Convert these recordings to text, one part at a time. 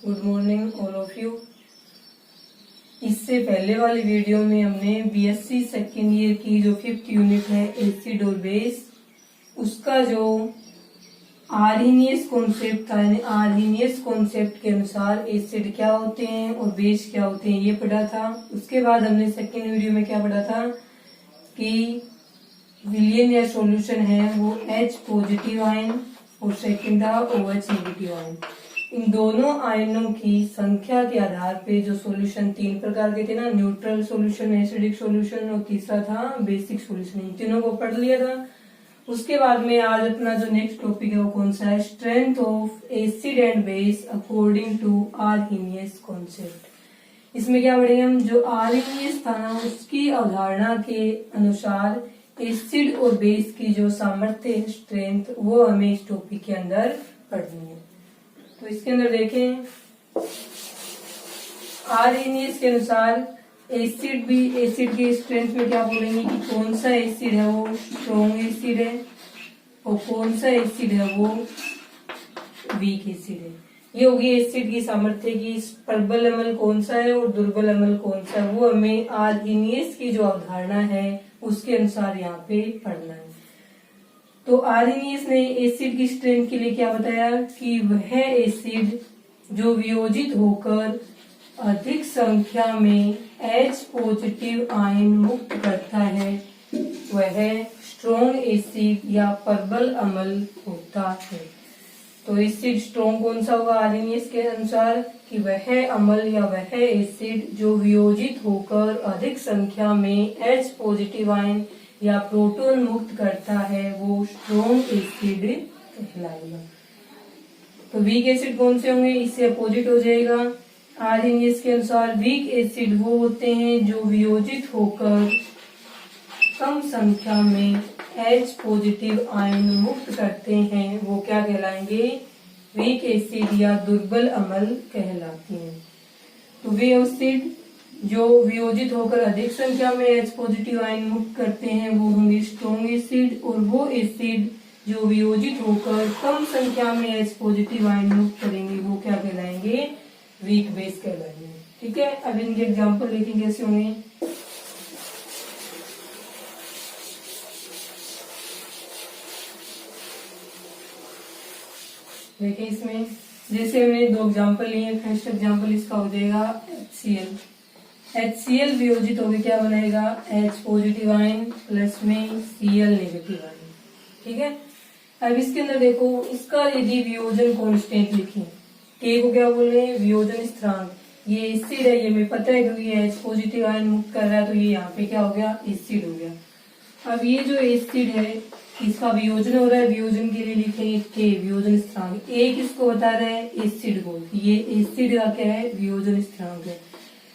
Good morning all of you. इससे पहले वाली वीडियो में हमने बीएससी सेकेंड ईयर की जो 5th यूनिट है एसिड और बेस, उसका जो आर्हीनियस कॉन्सेप्ट था, यानी आर्हीनियस कॉन्सेप्ट के अनुसार एसिड क्या होते हैं और बेस क्या होते हैं, ये पढ़ा था। उसके बाद हमने सेकेंड वीडियो में क्या पढ़ा था कि विलयन या सॉल्यूशन है वो H पॉजिटिव आयन और सेकेंड था OH नेगेटिव आयन। इन दोनों आयनों की संख्या के आधार पे जो सॉल्यूशन 3 प्रकार के थे ना, न्यूट्रल सॉल्यूशन, एसिडिक सॉल्यूशन और तीसरा था बेसिक सॉल्यूशन, इन तीनों को पढ़ लिया था। उसके बाद में आज अपना जो नेक्स्ट टॉपिक है वो कौन सा है, strength of acid and base according to Arrhenius concept. इसमें क्या पढ़ेंगे हम, जो आर्हीनियस था ना उसकी अवधारणा के अनुसार एसिड और बेस की जो सामर्थ्य, स्ट्रेंथ, वो हमें इस टॉपिक के अंदर पढ़नी है। तो इसके अंदर देखें, आर्हीनियस के अनुसार एसिड की स्ट्रेंथ में क्या बोलेंगे कि कौन सा एसिड है वो स्ट्रॉन्ग एसिड है और कौन सा एसिड है वो वीक एसिड है। ये होगी एसिड की सामर्थ्य की प्रबल अम्ल कौन सा है और दुर्बल अम्ल कौन सा है, वो हमें आर्हीनियस की जो अवधारणा है उसके अनुसार यहाँ पे पढ़ना है। तो आर्हीनियस ने एसिड की स्ट्रेंथ के लिए क्या बताया कि वह एसिड जो वियोजित होकर अधिक संख्या में H पॉजिटिव आयन मुक्त करता है वह स्ट्रॉन्ग एसिड या प्रबल अम्ल होता है। तो एसिड स्ट्रॉन्ग कौन सा होगा आर्हीनियस के अनुसार कि वह अम्ल या वह एसिड जो वियोजित होकर अधिक संख्या में H पॉजिटिव आयन या प्रोटॉन मुक्त करता है वो स्ट्रॉन्ग एसिड कहलाएगा। तो वीक एसिड कौन से होंगे, इससे अपोजिट हो जाएगा। आर्हीनियस के अनुसार वीक एसिड वो होते हैं जो वियोजित होकर कम संख्या में H पॉजिटिव आयन मुक्त करते हैं, वो क्या कहलाएंगे, वीक एसिड या दुर्बल अम्ल कहलाते हैं। तो वे एसिड जो वियोजित होकर अधिक संख्या में H पॉजिटिव आयन मुक्त करते हैं वो होंगे स्ट्रॉन्ग एसिड, और वो एसिड जो वियोजित होकर कम संख्या में H पॉजिटिव आयन मुक्त करेंगे वो क्या कहलाएंगे, वीक बेस कहलाएंगे। ठीक है, अब इनके एग्जांपल लिखेंगे कैसे होंगे। देखिए इसमें जैसे हमने 2 एग्जांपल लिए, फर्स्ट एग्जांपल इसका हो जाएगा HCl। HCl वियोजित होकर क्या बनाएगा, H पॉजिटिव आयन प्लस में Cl नेगेटिव आयन। ठीक है, अब इसके अंदर देखो, इसका यदि वियोजन कांस्टेंट लिखें, K को क्या बोल रहे हैं, वियोजन स्थिरांक। ये एसिड है, ये हमें पता है क्योंकि H पॉजिटिव आयन मुक्त कर रहा है, तो ये यहाँ पे क्या हो गया, एसिड हो गया। अब ये जो एसिड है इसका वियोजन हो रहा है, वियोजन के लिए लिखेंगे K वियोजन स्थिरांक। A किसको बता रहे हैं, एसिड को, ये एसिड का क्या है, वियोजन स्थिरांक है।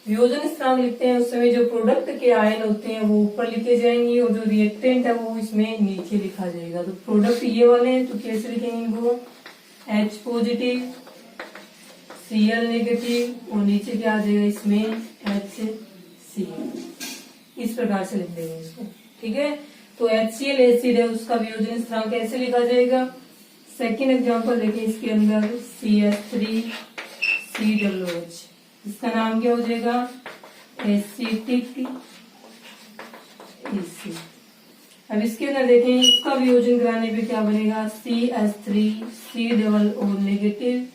वियोजन स्थिरांक लिखते हैं उस समय जो प्रोडक्ट के आयन होते हैं वो ऊपर लिखे जाएंगे और जो रिएक्टेंट है वो इसमें नीचे लिखा जाएगा। तो प्रोडक्ट ये वाले हैं तो कैसे लिखेंगे इनको, H पॉजिटिव Cl नेगेटिव और नीचे क्या आ जाएगा इसमें HCl, इस प्रकार से लिख देंगे इसको। ठीक है, तो HCl एसिड है उसका वियोजन स्थिरांक कैसे लिखा जाएगा। सेकेंड एग्जांपल देखिए, इसके अंदर CH3COOH, इसका नाम क्या हो जाएगा, एसिटिक एसिड। अब इसके अंदर देखें, इसका वियोजन कराने पे क्या बनेगा, CH3COO नेगेटिव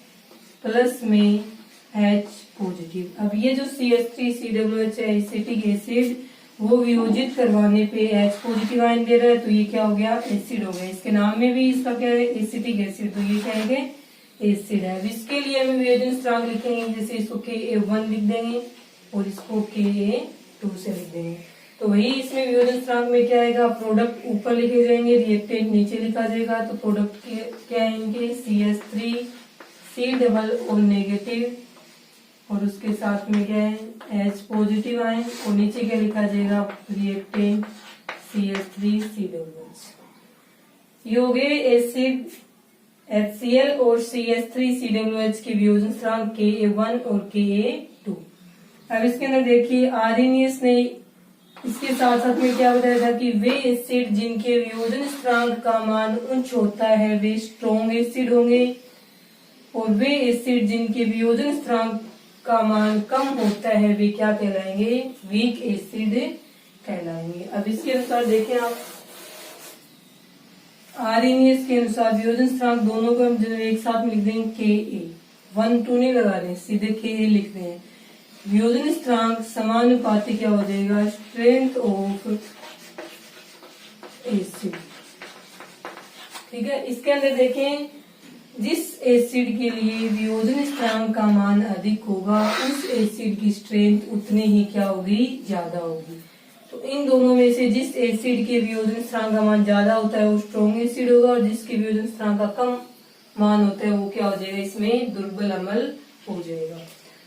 प्लस में H पॉजिटिव। अब ये जो CH3COOH है एसिटिक एसिड, वो वियोजित करवाने पे H पॉजिटिव आयन दे रहा है, तो ये क्या हो गया, एसिड हो गया। इसके नाम में भी इसका क्या है, एसिटिक एसिड, तो ये क्या है, एसिड है। इसके लिए हमें वियोजन स्थिरांक लिखेंगे, जैसे इसको Ka1 लिख देंगे और इसको Ka2 से लिख देंगे। तो वही इसमें वियोजन स्थिरांक में क्या आएगा, प्रोडक्ट ऊपर लिखे जाएंगे, रिएक्टेंट नीचे लिखा जाएगा। तो प्रोडक्ट क्या आएंगे, CH3COO नेगेटिव और उसके साथ में क्या है, H पॉजिटिव आयन और नीचे क्या लिखा जाएगा, रिएक्टेंट CH3COOH। ये हो गए एसिड HCl और CH3COOH के वियोजन स्थिरांक Ka1 और Ka2। अब इसके अंदर देखिए, आर्हीनियस ने इसके साथ साथ में क्या बताया था कि वे एसिड जिनके वियोजन स्थिरांक का मान उच्च होता है वे स्ट्रॉन्ग एसिड होंगे, और वे एसिड जिनके वियोजन स्थिरांक का मान कम होता है वे क्या कहलाएंगे, वीक एसिड कहलाएंगे। अब इसके अनुसार देखें आप, आरएनएस के अनुसार वियोजन स्थिरांक दोनों को हम जो एक साथ में लिख देंगे के ए, 1 2 नहीं लगा रहे, सीधे के ए लिख रहे हैं। वियोजन स्थिरांक समानुपाती क्या हो जाएगा, स्ट्रेंथ ऑफ एसिड। ठीक है, इसके अंदर देखें, जिस एसिड के लिए वियोजन स्थिरांक का मान अधिक होगा उस एसिड की स्ट्रेंथ उतनी ही क्या होगी, ज्यादा होगी। तो इन दोनों में से जिस एसिड के वियोजन स्थिरांक का मान ज्यादा होता है वो स्ट्रॉन्ग एसिड होगा, और जिसके वियोजन स्थिरांक का कम मान होता है वो क्या हो जाएगा, इसमें दुर्बल अम्ल हो जाएगा।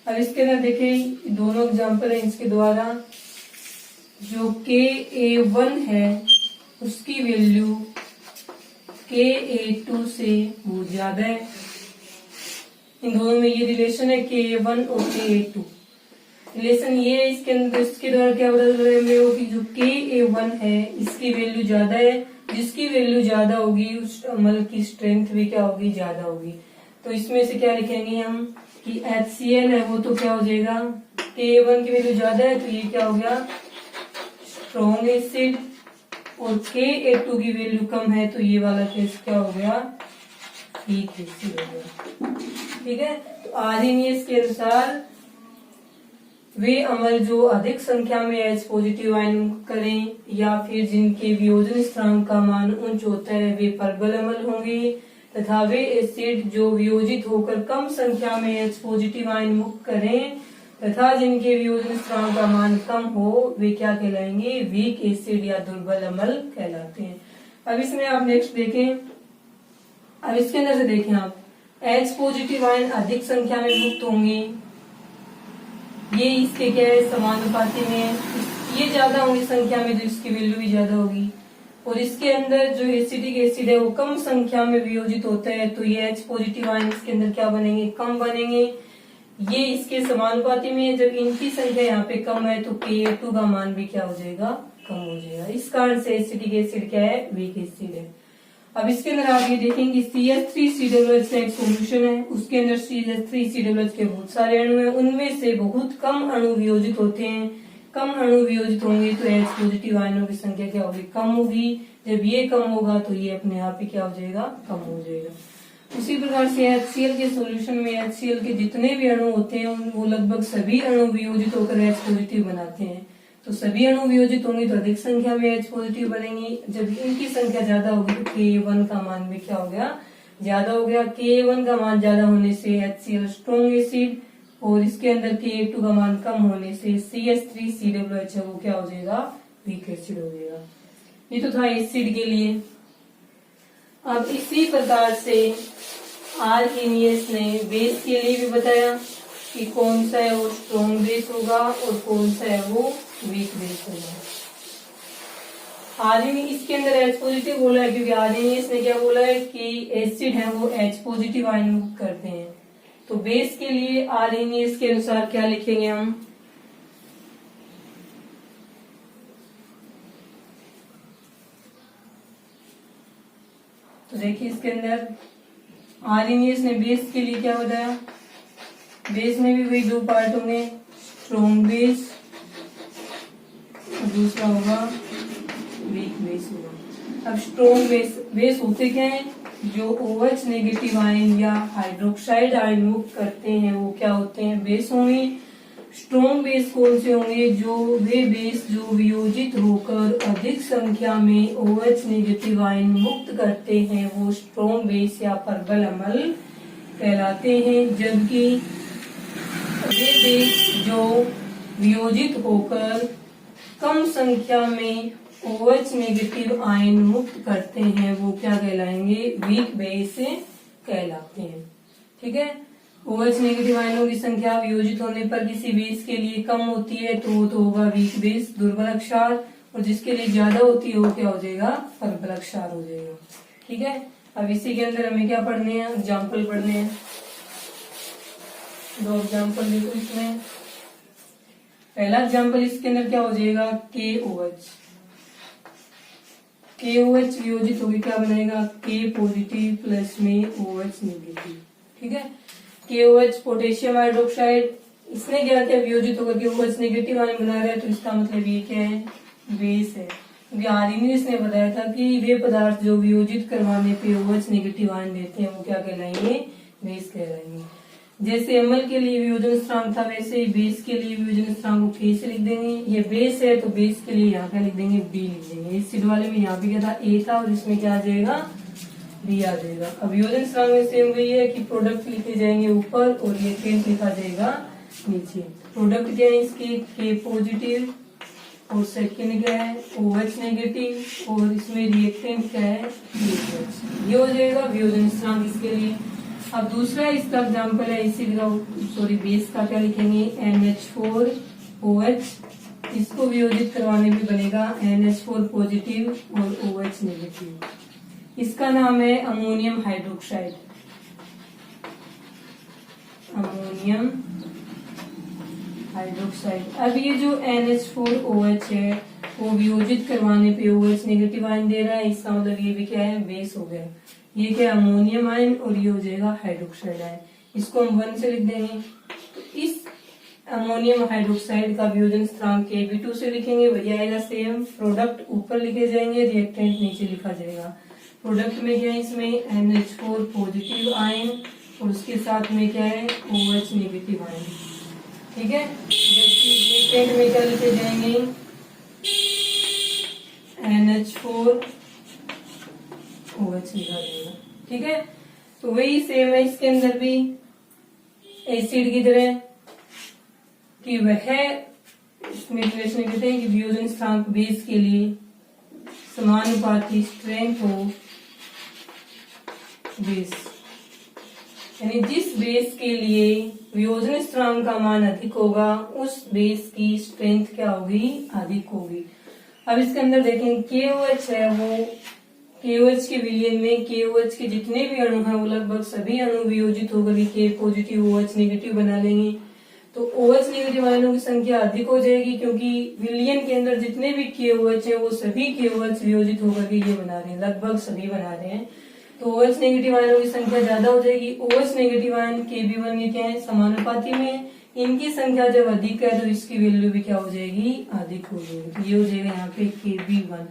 अब इसके अंदर देखें, दोनों एग्जाम्पल है इसके द्वारा। जो Ka1 है उसकी वैल्यू Ka2 से बहुत ज्यादा है। इन दोनों में ये रिलेशन है Ka1 और Ka2, रिलेशन ये है। इसके अंदर इसके द्वारा क्या पता चल रहा है मेरे को कि जो Ka1 है इसकी वैल्यू ज्यादा है, जिसकी वैल्यू ज्यादा होगी उस अम्ल की स्ट्रेंथ भी क्या होगी, ज्यादा होगी। तो इसमें से क्या लिखेंगे हम कि HCl है वो तो क्या हो जाएगा, Ka1 की वैल्यू ज्यादा है तो ये क्या हो गया, स्ट्रॉन्ग एसिड, और Ka2 की वैल्यू कम है तो ये वाला केस क्या हो गया, वीक एसिड हो गया। ठीक है, तो आरएनएस के अनुसार वे अम्ल जो अधिक संख्या में H पॉजिटिव आयन मुक्त करें या फिर जिनके वियोजन स्थिरांक का मान उच्च होता है वे प्रबल अम्ल होंगे, तथा वे एसिड जो वियोजित होकर कम संख्या में H पॉजिटिव आयन मुक्त करें तथा जिनके वियोजन स्थिरांक का मान कम हो वे क्या कहलाएंगे, वीक एसिड या दुर्बल अम्ल कहलाते हैं। अब इसमें आप नेक्स्ट देखें, अब इसके अंदर से देखें आप, H पॉजिटिव आयन अधिक संख्या में मुक्त होंगे, ये इसके क्या है, समानुपाती में, ये ज्यादा होंगी संख्या में तो इसकी वैल्यू भी ज्यादा होगी। और इसके अंदर जो एसिडिक एसिड है वो कम संख्या में वियोजित होता है तो ये H पॉजिटिव आयन इसके अंदर क्या बनेंगे, कम बनेंगे। ये इसके समानुपाती में है, जब इनकी संख्या यहाँ पे कम है तो Ka2 का मान भी क्या हो जाएगा, कम हो जाएगा। इस कारण से एसिडिक एसिड क्या है, वीक एसिड है। अब इसके अंदर आप ये देखेंगे CH3COOH का एक सॉल्यूशन है, उसके अंदर CH3COOH के बहुत सारे अणु हैं, उनमें से बहुत कम अणु वियोजित होते हैं। कम अणु वियोजित होंगे तो H पॉजिटिव आयनों की संख्या क्या होगी, कम होगी। जब ये कम होगा तो ये अपने आप ही क्या हो जाएगा, कम हो जाएगा। उसी प्रकार से HCl के सॉल्यूशन में HCl के जितने भी अणु होते हैं वो लगभग सभी अणु वियोजित होकर H पॉजिटिव बनाते हैं। तो सभी अणु वियोजित होंगे तो अधिक संख्या में H पॉजिटिव बनेंगी, जब इनकी संख्या ज्यादा होगी तो Ka1 का मान भी क्या हो गया, ज्यादा हो गया। Ka1 का मान ज्यादा होने से HCl स्ट्रॉन्ग एसिड, और इसके अंदर Ka2 का मान कम होने से CH3COOH वो क्या हो जाएगा, वीक एसिड हो जाएगा। ये तो था एसिड के लिए। अब इसी प्रकार से आर्हेनियस ने बेस के लिए भी बताया कि कौन सा है वो स्ट्रॉन्ग बेस होगा और कौन सा है वो वीक बेस होगा। आर्हेनियस इसके अंदर H पॉजिटिव बोला है क्योंकि आर्हेनियस ने क्या बोला है कि एसिड है वो H पॉजिटिव आयन मुक्त करते हैं। तो बेस के लिए आर्हेनियस के अनुसार क्या लिखेंगे हम, तो देखिए इसके अंदर आर्हेनियस ने बेस के लिए क्या बताया, बेस में भी वही दो पार्ट होंगे, स्ट्रॉन्ग बेस और दूसरा होगा वीक बेस होगा। अब स्ट्रॉन्ग बेस होते क्या है, जो OH नेगेटिव आयन या हाइड्रोक्साइड आयन मुक्त करते हैं वो क्या होते हैं, बेस होंगे। स्ट्रॉन्ग बेस कौन से होंगे, जो वे बेस जो वियोजित होकर अधिक संख्या में OH नेगेटिव आयन मुक्त करते हैं वो स्ट्रॉन्ग बेस या प्रबल अम्ल कहलाते हैं। जबकि वे बेस जो वियोजित होकर कम संख्या में OH नेगेटिव आयन मुक्त करते हैं वो क्या कहलाएंगे, वीक बेस कहलाते हैं। ठीक है, OH नेगेटिव आयनों की संख्या वियोजित होने पर किसी बेस के लिए कम होती है तो वो तो होगा वीक बेस, दुर्बल अक्षार, और जिसके लिए ज्यादा होती है वो क्या हो जाएगा, प्रबल अक्षार हो जाएगा। ठीक है, अब इसी के अंदर हमें क्या पढ़ने हैं, एग्जाम्पल पढ़ने हैं। दो एग्जाम्पल देखो इसमें। पहला एग्जाम्पल इसके अंदर क्या हो जाएगा, KOH वियोजित होगी क्या बनाएगा, K पॉजिटिव प्लस में OH नेगेटिव। ठीक है। KOH पोटेशियम हाइड्रोक्साइड, इसने क्या किया, वियोजित होकर के OH नेगेटिव आयन बना रहा है, तो इसका मतलब ये क्या है, बेस है। क्योंकि आर्यनियस ने बताया था कि वे पदार्थ जो वियोजित करवाने पे OH नेगेटिव आयन देते हैं वो क्या कहलाएंगे, बेस कहलाएंगे। जैसे एमएल के लिए वियोजन स्थिरांक था, वैसे ही बेस के लिए वियोजन स्थिरांक को K से लिख देंगे। ये बेस है तो बेस के लिए यहाँ क्या लिख देंगे, B लिख देंगे। एसिड वाले में यहाँ पे क्या था, A था, और इसमें क्या आ जाएगा, B आ जाएगा। अब वियोजन स्थिरांक में सेम वही है कि प्रोडक्ट लिखे जाएंगे ऊपर और रिएक्टेंट लिखा जाएगा नीचे। प्रोडक्ट क्या है इसके, K पॉजिटिव, और सेकेंड क्या है, OH नेगेटिव, और इसमें रिएक्टेंट क्या है, BH। ये हो जाएगा वियोजन स्थिरांक इसके लिए। अब दूसरा इसका एग्जाम्पल है एसिड का, सॉरी बेस का, क्या लिखेंगे, NH4OH। इसको वियोजित करवाने में बनेगा NH4 पॉजिटिव और OH नेगेटिव। इसका नाम है अमोनियम हाइड्रोक्साइड, अमोनियम हाइड्रोक्साइड। अब ये जो NH4OH है वो वियोजित करवाने पे OH नेगेटिव आयन दे रहा है, इसका मतलब ये भी क्या है, बेस हो गया। ये क्या है, अमोनियम आयन, और ये हो जाएगा हाइड्रोक्साइड आयन। इसको हम 1 से लिख देंगे। तो इस अमोनियम हाइड्रोक्साइड का वियोजन स्थिरांक Kb2 से लिखेंगे, वही आएगा सेम। प्रोडक्ट ऊपर लिखे जाएंगे, रिएक्टेंट नीचे लिखा जाएगा। प्रोडक्ट में क्या है, इसमें NH4 पॉजिटिव आयन, और उसके साथ में क्या है, OH नेगेटिव आयन, ठीक है। जबकि रिएक्टेंट में क्या लिखे जाएंगे, NH4 OH लिखा जाएगा, ठीक है। तो वही सेम है इसके अंदर भी एसिड की तरह, कि वह इसमें रिलेशन कहते हैं कि वियोजन स्थिरांक बेस के लिए समानुपाती स्ट्रेंथ हो बेस, यानी जिस बेस के लिए वियोजन स्थिरांक का मान अधिक होगा उस बेस की स्ट्रेंथ क्या होगी, अधिक होगी। अब इसके अंदर देखें KOH है, वो KOH के विलयन में KOH के जितने भी अणु हैं वो लगभग सभी अणु वियोजित होकर K पॉजिटिव OH नेगेटिव बना लेंगे। तो OH नेगेटिव आयनों की संख्या अधिक हो जाएगी, क्योंकि विलयन के अंदर जितने भी KOH हैं वो सभी KOH वियोजित होकर के ये बना रहे हैं, लगभग सभी बना रहे हैं। तो OH नेगेटिव आयनों की संख्या ज्यादा हो जाएगी। OH नेगेटिव आयन Kb1 के क्या है, समानुपाती में। इनकी संख्या जब अधिक है तो इसकी वैल्यू भी क्या हो जाएगी, अधिक हो जाएगी। तो ये हो जाएगा यहाँ पे Kb1।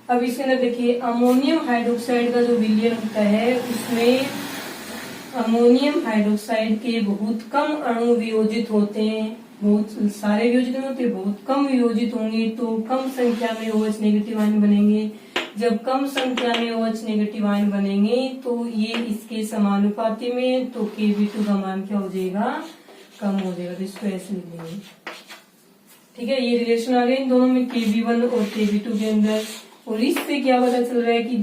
अब इसके अंदर देखिए अमोनियम हाइड्रोक्साइड का जो विलयन होता है उसमें अमोनियम हाइड्रोक्साइड के बहुत कम अणु वियोजित होते हैं, बहुत सारे वियोजित नहीं होते, बहुत कम वियोजित होंगे, तो कम संख्या में OH नेगेटिव आयन बनेंगे। जब कम संख्या में OH नेगेटिव आयन बनेंगे तो ये इसके समानुपाती में, तो Kb2 का मान क्या हो जाएगा, कम हो जाएगा। तो इसको ऐसे लिख देंगे, ठीक है। ये रिलेशन आ गया इन दोनों में, Kb1 और Kb2 के अंदर। और इससे क्या पता चल रहा है कि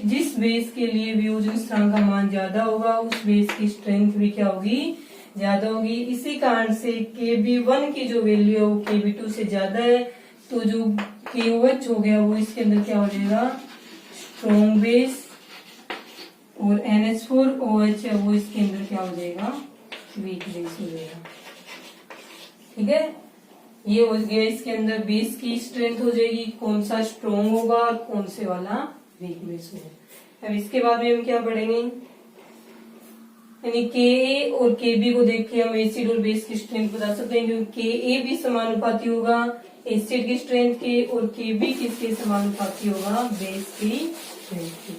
जिस बेस के लिए वियोजन स्थिरांक का मान ज्यादा होगा उस बेस की स्ट्रेंथ भी क्या होगी, ज्यादा होगी। इसी कारण से Kb1 की जो वैल्यू है वो Kb2 से ज्यादा है, तो जो KOH हो गया वो इसके अंदर क्या हो जाएगा, स्ट्रॉन्ग बेस, और NH4OH है वो इसके अंदर क्या हो जाएगा, वीक बेस हो जाएगा, ठीक है। ये हो गया इसके अंदर बेस की स्ट्रेंथ हो जाएगी, कौन सा स्ट्रॉन्ग होगा और कौन से वाला वीक बेस होगा। अब इसके बाद में हम क्या पढ़ेंगे, यानी Ka और Kb को देख के हम एसिड और बेस की स्ट्रेंथ बता सकते हैं, क्योंकि Ka भी समानुपाती होगा एसिड की स्ट्रेंथ के, और Kb किसके समानुपाती होगा, बेस की स्ट्रेंथ के।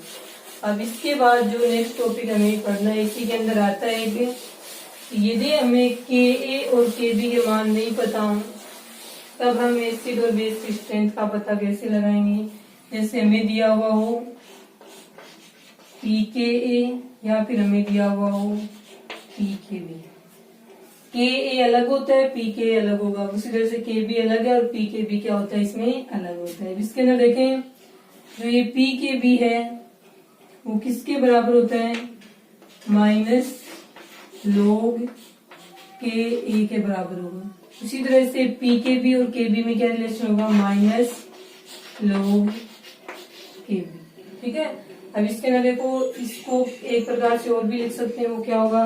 अब इसके बाद जो नेक्स्ट टॉपिक हमें पढ़ना है इसी के अंदर आता है कि यदि हमें Ka और Kb के मान नहीं पता हो तब हम एसिड और बेस की स्ट्रेंथ का पता कैसे लगाएंगे। जैसे हमें दिया हुआ हो pKa या फिर हमें दिया हुआ हो pKb। Ka अलग होता है, pK अलग होगा, उसी तरह से Kb अलग है और pKb क्या होता है, इसमें अलग होता है। इसके अंदर देखें जो ये pKb है वो किसके बराबर होता है, माइनस log Ka के बराबर होगा। उसी तरह से pKb और Kb में क्या रिलेशन होगा, माइनस log Kb, ठीक है। अब इसके अंदर देखो इसको एक प्रकार से और भी लिख सकते हैं, वो क्या होगा,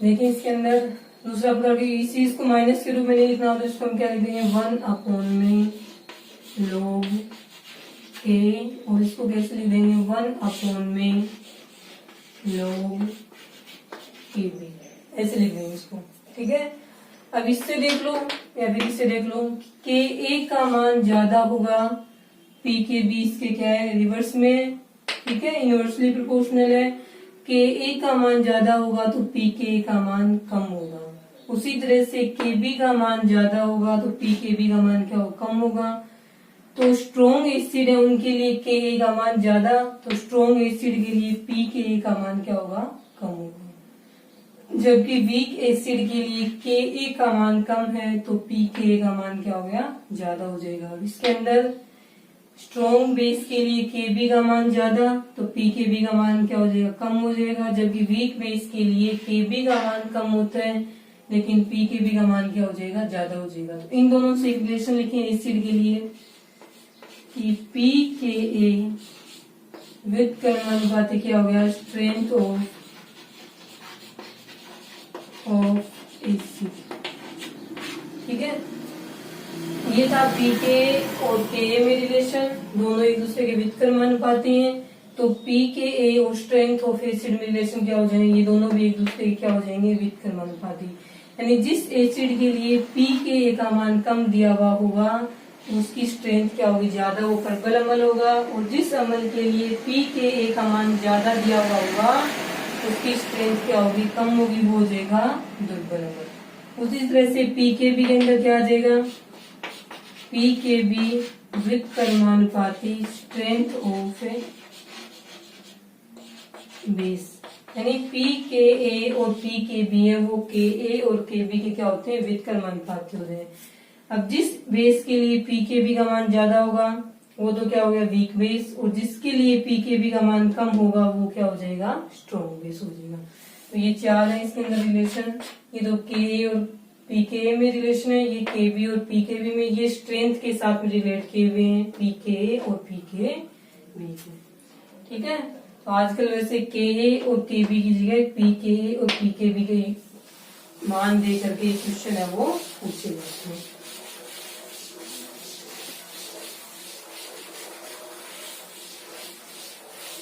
देखिए इसके अंदर दूसरा प्रकार की इसी इसको माइनस के रूप में नहीं लिखना हो तो इसको हम क्या लिख देंगे 1/में log k, और इसको कैसे लिख देंगे 1/में log kb, ऐसे लिख देंगे इसको। ठीक है, अब इससे देख लो या फिर इससे देख लो, के ए का मान ज्यादा होगा, पी के बी इसके क्या है रिवर्स में। ठीक है, इनवर्सली प्रोपोर्शनल है, के ए का मान ज्यादा होगा तो पी के ए का मान कम होगा। उसी तरह से के बी का मान ज्यादा होगा तो पी के बी का मान क्या होगा, कम होगा। तो स्ट्रॉन्ग एसिड है उनके लिए के ए का मान ज्यादा, तो स्ट्रॉन्ग एसिड के लिए पी के ए का मान क्या होगा, कम होगा। जबकि वीक एसिड के लिए के ए का मान कम है तो पी के ए का मान क्या हो गया, ज्यादा हो जाएगा। इसके अंदर स्ट्रॉन्ग बेस के लिए के बी का मान ज्यादा तो पी के बी का मान क्या हो जाएगा, कम हो जाएगा। जबकि वीक बेस के लिए के बी का मान कम होता है लेकिन पी के बी का मान क्या हो जाएगा, ज्यादा हो जाएगा। तो इन दोनों से एक रिलेशन लिखें एसिड के लिए कि पी के ए विद कर्मानुपाती क्या हो गया, स्ट्रेंथ ऑफ एसिड। ठीक है, ये था पी के और के ए में रिलेशन, दोनों एक दूसरे के व्युत्क्रमानुपाती हैं। तो पी के ए और स्ट्रेंथ ऑफ एसिड में रिलेशन क्या हो जाएंगे, ये दोनों भी एक दूसरे के क्या हो जाएंगे, व्युत्क्रमानुपाती। यानी जिस एसिड के लिए पी के ए का मान कम दिया हुआ होगा उसकी स्ट्रेंथ क्या होगी, ज्यादा, वो प्रबल अम्ल होगा। और जिस अम्ल के लिए पी के ए का मान ज्यादा दिया हुआ होगा उसकी स्ट्रेंथ क्या होगी, कम होगी, वो हो जाएगा दुर्बल अम्ल। उसी तरह से पी के बी के अंदर क्या आ जाएगा, पी के बी व्युत्क्रमानुपाती स्ट्रेंथ ऑफ बेस। यानी पी के ए और पी के बी है वो के ए और के बी के क्या होते हैं, व्युत्क्रमानुपाती होते हैं। अब जिस बेस के लिए पी के बी का मान ज्यादा होगा वो तो क्या हो गया, वीक बेस, और जिसके लिए पी के बी का मान कम होगा वो क्या हो जाएगा, स्ट्रॉन्ग बेस हो जाएगा। तो ये चार है इसके अंदर रिलेशन, ये तो के ए और पी के ए में रिलेशन है, ये के बी और पी के बी में, ये स्ट्रेंथ के साथ में रिलेट किए हुए हैं पी के ए और पी के बी के। ठीक है, तो आजकल वैसे के ए और के बी की जगह पी के ए और पी के बी के मान दे करके क्वेश्चन है वो पूछे जाते हैं।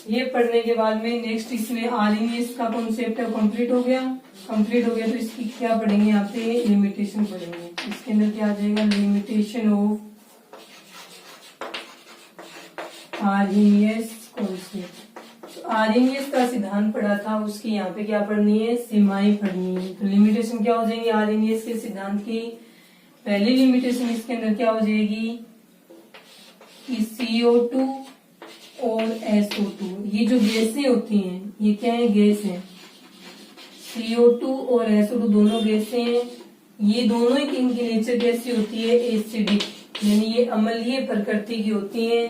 ये पढ़ने के बाद में नेक्स्ट इसमें आरएनएस का कॉन्सेप्ट है कंप्लीट हो गया। तो इसकी क्या पढ़ेंगे, यहाँ पे लिमिटेशन पढ़ेंगे। इसके अंदर क्या आ जाएगा, लिमिटेशन ऑफ आरएनएस कॉन्सेप्ट। तो आरएनएस का सिद्धांत पढ़ा था, उसकी यहाँ पे क्या पढ़नी है, सीमाएं पढ़नी है। तो लिमिटेशन क्या हो जाएंगी आरएनएस के सिद्धांत की, पहली लिमिटेशन इसके अंदर क्या हो जाएगी कि CO2 और SO2, ये जो गैसें होती हैं ये क्या है, गैस है। CO2 और SO2 दोनों गैसें हैं, ये दोनों ही इनकी नेचर कैसी होती है, एसिडिक, यानी ये अम्लीय प्रकृति की होती हैं,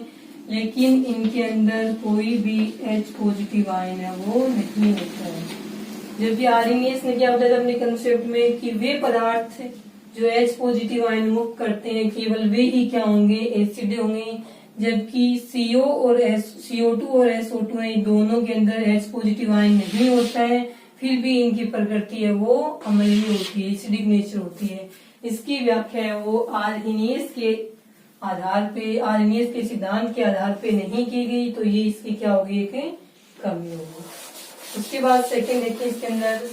लेकिन इनके अंदर कोई भी H पॉजिटिव आयन है वो नहीं होता है। जबकि आरएनएस ने क्या बताया अपने कंसेप्ट में कि वे पदार्थ जो H पॉजिटिव आयन मुक्त करते हैं केवल वे ही क्या होंगे, एसिड होंगे। जबकि CO और CO2 और SO2 है, दोनों के अंदर H पॉजिटिव आयन नहीं होता है, फिर भी इनकी प्रकृति है वो अम्लीय होती है, एसिडिक नेचर होती है। इसकी व्याख्या है वो आरएनएस के आधार पे, आरएनएस के सिद्धांत के आधार पे नहीं की गई, तो ये इसकी क्या होगी, एक कमी होगी। उसके बाद सेकंड देखिए इसके अंदर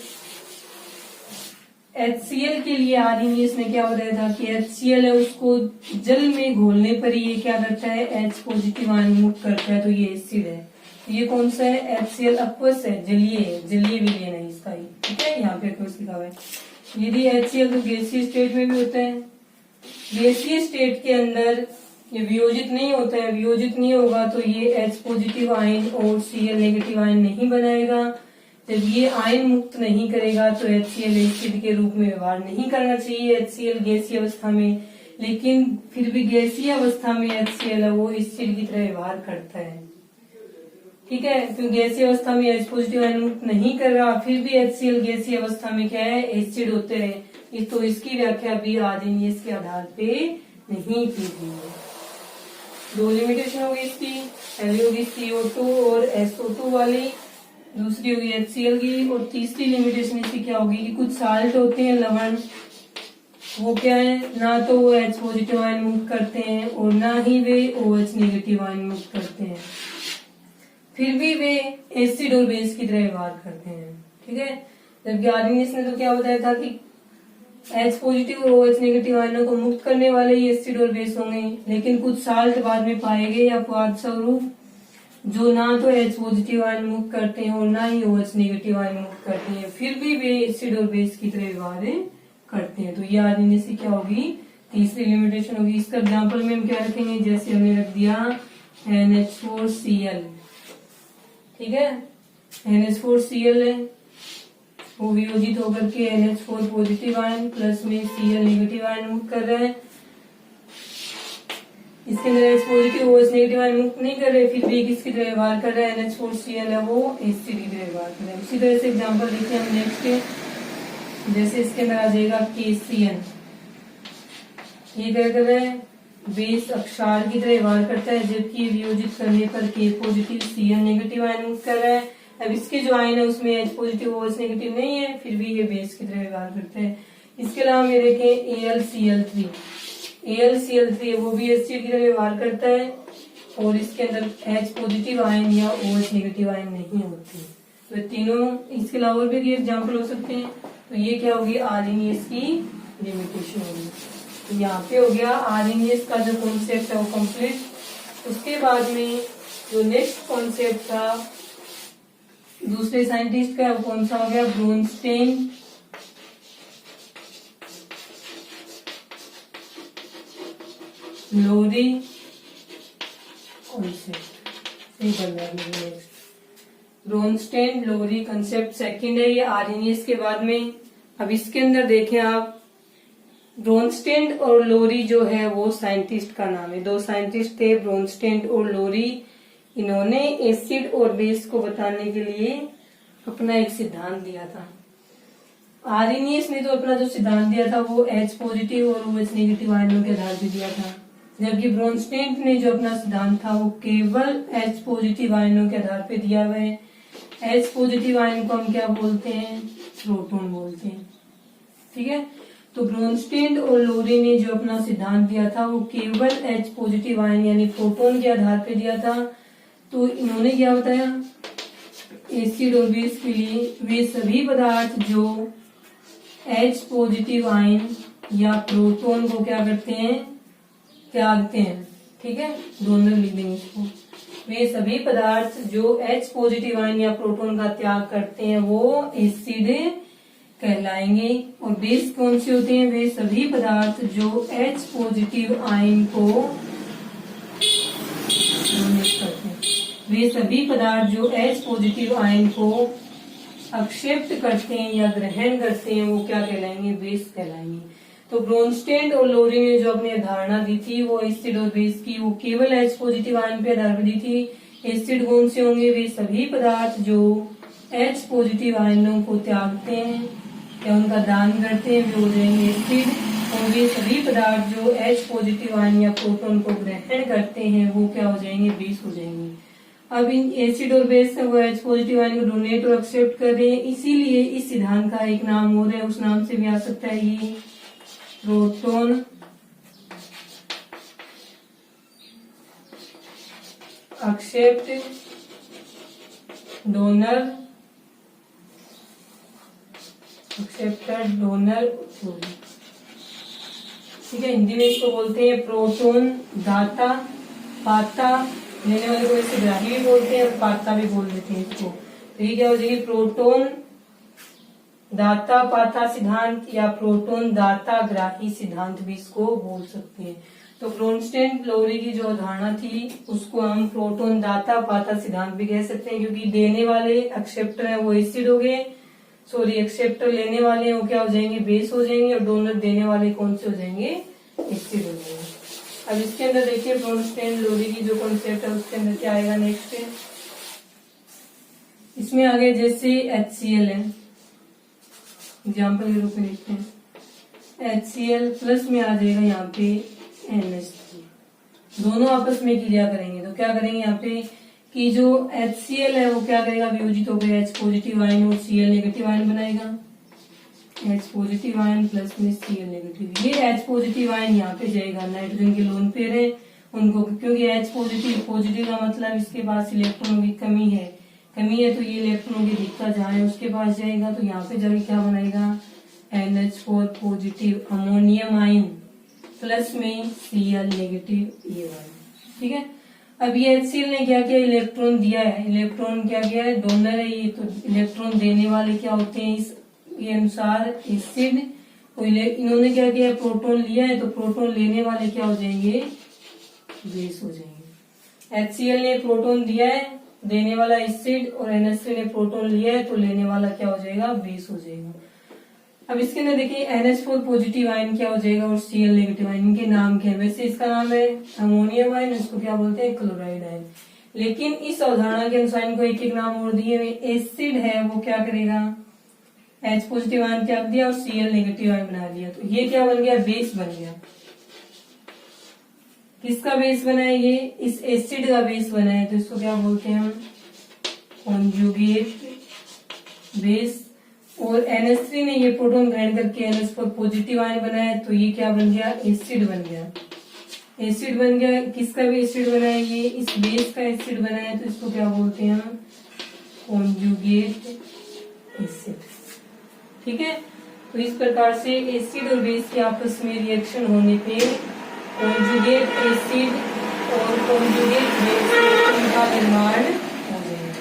HCl के लिए आरएनएस ने क्या बताया था कि HCl है उसको जल में घोलने पर ये क्या करता है, H पॉजिटिव आयन मुक्त करता है, तो ये एसिड है। तो ये कौन सा है, HCl अक्वस है, जलीय है, जलीय विलयन है इसका ही। ठीक है, यहाँ पे अक्वस लिखा हुआ है। यदि HCl तो गैसीय स्टेट में भी होता है, गैसीय स्टेट के अंदर ये वियोजित नहीं होता है, वियोजित नहीं होगा तो ये H पॉजिटिव आयन और Cl नेगेटिव आयन नहीं बनाएगा। जब ये आयन मुक्त नहीं करेगा तो HCl एसिड के रूप में व्यवहार नहीं करना चाहिए HCl गैसीय अवस्था में, लेकिन फिर भी गैसीय अवस्था में HCl है वो एसिड की तरह व्यवहार करता है। ठीक है, क्योंकि गैसीय अवस्था में H पॉजिटिव आयन मुक्त नहीं कर रहा, फिर भी HCl गैसीय अवस्था में क्या है, एसिड होते हैं। तो इसकी व्याख्या भी आरएनएस के आधार पे नहीं की गई है। दो लिमिटेशन होगी इसकी, पहली होगी CO2 और SO2 वाली, दूसरी होगी HCl की। और तीसरी लिमिटेशन इसकी क्या होगी कि कुछ साल्ट होते हैं लवण, वो क्या है, ना तो वो H पॉजिटिव आयन मुक्त करते हैं और ना ही वे OH नेगेटिव आयन मुक्त करते हैं, फिर भी वे एसिड और बेस की तरह व्यवहार करते हैं। ठीक है, जबकि आर्गेनिस ने तो क्या बताया था कि H पॉजिटिव और OH नेगेटिव आयनों को मुक्त करने वाले ही एसिड और बेस होंगे, लेकिन कुछ साल्ट बाद में पाए गए या अपवाद स्वरूप जो ना तो H पॉजिटिव आयन मुक्त करते हैं और ना ही OH नेगेटिव आयन मुक्त करते हैं, फिर भी वे एसिड और बेस की तरह व्यवहार करते हैं। तो ये आर्गेनिस की क्या होगी, तीसरी लिमिटेशन होगी। इसका एग्जाम्पल में हम क्या रखेंगे, जैसे हमने रख दिया NH4Cl। ठीक है, NH4Cl है, वो वियोजित होकर के NH4 पॉजिटिव आयन प्लस में Cl नेगेटिव आयन मुक्त कर रहे हैं। इसके अंदर H positive OH negative ion मुक्त नहीं कर रहे, फिर भी किसकी तरह व्यवहार कर रहे हैं, NH4Cl है वो एसिड की तरह व्यवहार कर रहे हैं। उसी तरह से एग्जाम्पल देखिए हम नेक्स्ट, जैसे इसके अंदर आ जाएगा KCN। ये क्या कर रहा है, बेस अक्षार की तरह व्यवहार करता है, जबकि वियोजित करने पर K positive Cn negative ion मुक्त कर रहा है। अब इसके जो आयन है उसमें H पॉजिटिव OH नेगेटिव नहीं है, फिर भी ये बेस की तरह व्यवहार करते हैं। इसके अलावा हम ये देखें AlCl3। AlCl3 वो भी एसिड की तरह व्यवहार करता है और इसके अंदर H पॉजिटिव आयन या OH नेगेटिव आयन नहीं होते। तो तीनों, इसके अलावा और भी एग्जाम्पल हो सकते हैं। तो ये क्या होगी, आरएनएस की लिमिटेशन होगी। तो यहाँ पे हो गया आरएनएस का जो कॉन्सेप्ट है वो कंप्लीट। उसके बाद में जो नेक्स्ट कॉन्सेप्ट था दूसरे साइंटिस्ट का, वो कौन सा हो गया, ब्रोनस्टेन लोरी कॉन्सेप्ट। ब्रोनस्टेन लोरी कंसेप्ट सेकंड है, ये आरएनएस के बाद में। अब इसके अंदर देखें आप, ब्रोनस्टेन और लोरी जो है वो साइंटिस्ट का नाम है। दो साइंटिस्ट थे, ब्रोनस्टेन और लोरी। इन्होंने एसिड और बेस को बताने के लिए अपना एक सिद्धांत दिया था। आरएनएस ने तो अपना जो सिद्धांत दिया था वो H पॉजिटिव और OH नेगेटिव आयनों के आधार पर दिया था, जबकि ब्रोनस्टेन ने जो अपना सिद्धांत था वो केवल H पॉजिटिव आयनों के आधार पर दिया हुआ है। H पॉजिटिव आयन को हम क्या बोलते हैं, प्रोटॉन बोलते हैं। ठीक है, तो ब्रोनस्टेन और लोरी ने जो अपना सिद्धांत दिया था वो केवल H पॉजिटिव आयन यानी प्रोटॉन के आधार पर दिया था। तो इन्होंने क्या बताया, एसिड और बेस के लिए वे सभी पदार्थ जो H पॉजिटिव आयन या प्रोटॉन को क्या करते हैं, त्यागते हैं। ठीक है, दोनों लिख देंगे इसको। वे सभी पदार्थ जो H पॉजिटिव आयन या प्रोटॉन का त्याग करते हैं वो एसिड कहलाएंगे। और बेस कौन से होते हैं, वे सभी पदार्थ जो H पॉजिटिव आयन को करते हैं, वे सभी पदार्थ जो H पॉजिटिव आयन को अक्सेप्ट करते हैं या ग्रहण करते हैं वो क्या कहलाएंगे, बेस कहलाएंगे। तो ब्रोनस्टेन और लोरी ने जो अपनी धारणा दी थी वो एसिड और बेस की, वो केवल H पॉजिटिव आयन पे आधार पर दी थी। एसिड कौन से होंगे, वे सभी पदार्थ जो H पॉजिटिव आयनों को त्यागते हैं या उनका दान करते हैं वे हो जाएंगे एसिड। और वे सभी पदार्थ जो H पॉजिटिव आयन या प्रोटॉन को ग्रहण करते हैं वो क्या हो जाएंगे, बेस हो जाएंगे। अब इन एसिड और बेस से वो H पॉजिटिव आयन को डोनेट और एक्सेप्ट कर रहे हैं, इसीलिए इस सिद्धांत का एक नाम और है, उस नाम से भी आ सकता है ये proton accept donor acceptor donor theory. ठीक है, हिंदी में इसको बोलते हैं प्रोटॉन दाता पाता, लेने वाले को इसे ग्राही भी बोलते हैं और पाता भी बोल देते हैं इसको। तो ये क्या हो जाएगी, प्रोटॉन दाता पाता सिद्धांत या प्रोटॉन दाता ग्राही सिद्धांत भी इसको बोल सकते हैं। तो ब्रोनस्टेन लोरी की जो धारणा थी उसको हम प्रोटॉन दाता पाता सिद्धांत भी कह सकते हैं, क्योंकि देने वाले एक्सेप्टर है वो एसिड हो गए, सॉरी एक्सेप्टर लेने वाले हैं वो क्या हो जाएंगे, बेस हो जाएंगे, और डोनर देने वाले कौन से हो जाएंगे, एसिड हो जाएंगे। अब इसके अंदर देखिए ब्रोनस्टेन लोरी की जो कॉन्सेप्ट है उसके अंदर क्या आएगा नेक्स्ट, इसमें आगे जैसे HCl है, एग्जाम्पल के रूप में लिखते हैं HCl प्लस में आ जाएगा यहाँ पे NH3, दोनों आपस में क्रिया करेंगे तो क्या करेंगे, यहाँ पे कि जो HCl है वो क्या करेगा, वियोजित होकर H पॉजिटिव आयन और Cl नेगेटिव आयन बनाएगा। H पॉजिटिव आयन प्लस में Cl नेगेटिव। ये H पॉजिटिव आयन यहाँ पे जाएगा, नाइट्रोजन के लोन पेयर है उनको, क्योंकि H पॉजिटिव, पॉजिटिव का मतलब इसके पास इलेक्ट्रॉनों की कमी है तो ये इलेक्ट्रॉनों की दिक्कत जहाँ है उसके पास जाएगा, तो यहाँ पे जाके क्या बनाएगा, NH4 positive ammonium ion plus में Cl नेगेटिव ये वाला। ठीक है, अब ये HCl ने क्या किया, इलेक्ट्रॉन दिया है, इलेक्ट्रॉन क्या किया है, डोनर है ये, तो इलेक्ट्रॉन देने वाले क्या होते हैं इस ये अनुसार एसिड, और इन्होंने क्या किया, प्रोटॉन लिया है, तो प्रोटॉन लेने वाले क्या हो जाएंगे, बेस हो जाएंगे। HCl ने प्रोटॉन दिया है, देने वाला एसिड, और NH3 ने प्रोटॉन लिया है, तो लेने वाला क्या हो जाएगा, बेस हो जाएगा। अब इसके अंदर देखिए NH4 पॉजिटिव आयन क्या हो जाएगा और Cl नेगेटिव आयन, इनके नाम क्या है, वैसे इसका नाम है अमोनियम आयन, इसको क्या बोलते हैं, क्लोराइड आयन, लेकिन इस अवधारणा के अनुसार इनको एक एक नाम और दिए हुए। एसिड है वो क्या करेगा, H पॉजिटिव आयन त्याग दिया और Cl नेगेटिव आयन बना दिया, तो ये क्या बन गया, बेस बन गया। किसका बेस बना है, ये इस एसिड का बेस बना है, तो इसको क्या बोलते हैं हम, कॉन्जुगेट बेस। और NH3 ने ये प्रोटॉन ग्रहण करके NH4 पॉजिटिव आयन बनाया, तो ये क्या बन गया, एसिड बन गया। एसिड बन गया, किसका भी एसिड बना है, ये इस बेस का एसिड बना है, तो इसको क्या बोलते हैं हम, कॉन्जुगेट एसिड। ठीक है, तो इस प्रकार से एसिड और बेस के आपस में रिएक्शन होने पे कॉन्जुगेट एसिड और कॉन्जुगेट बेस का निर्माण हो जाएगा।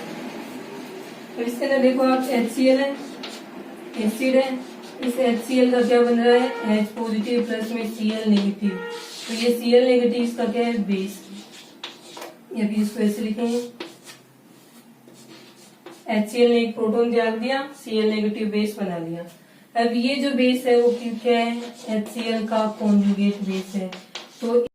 तो इसके अंदर देखो आप HCl है, एसिड है, इस HCl का क्या बन रहा है, H पॉजिटिव प्लस में Cl नेगेटिव, तो ये Cl नेगेटिव इसका क्या है, बेस। ये भी इसको ऐसे लिखेंगे, HCl ने एक प्रोटॉन त्याग दिया, Cl नेगेटिव बेस बना लिया। अब ये जो बेस है वो क्या है, HCl का कॉन्जुगेट बेस है, तो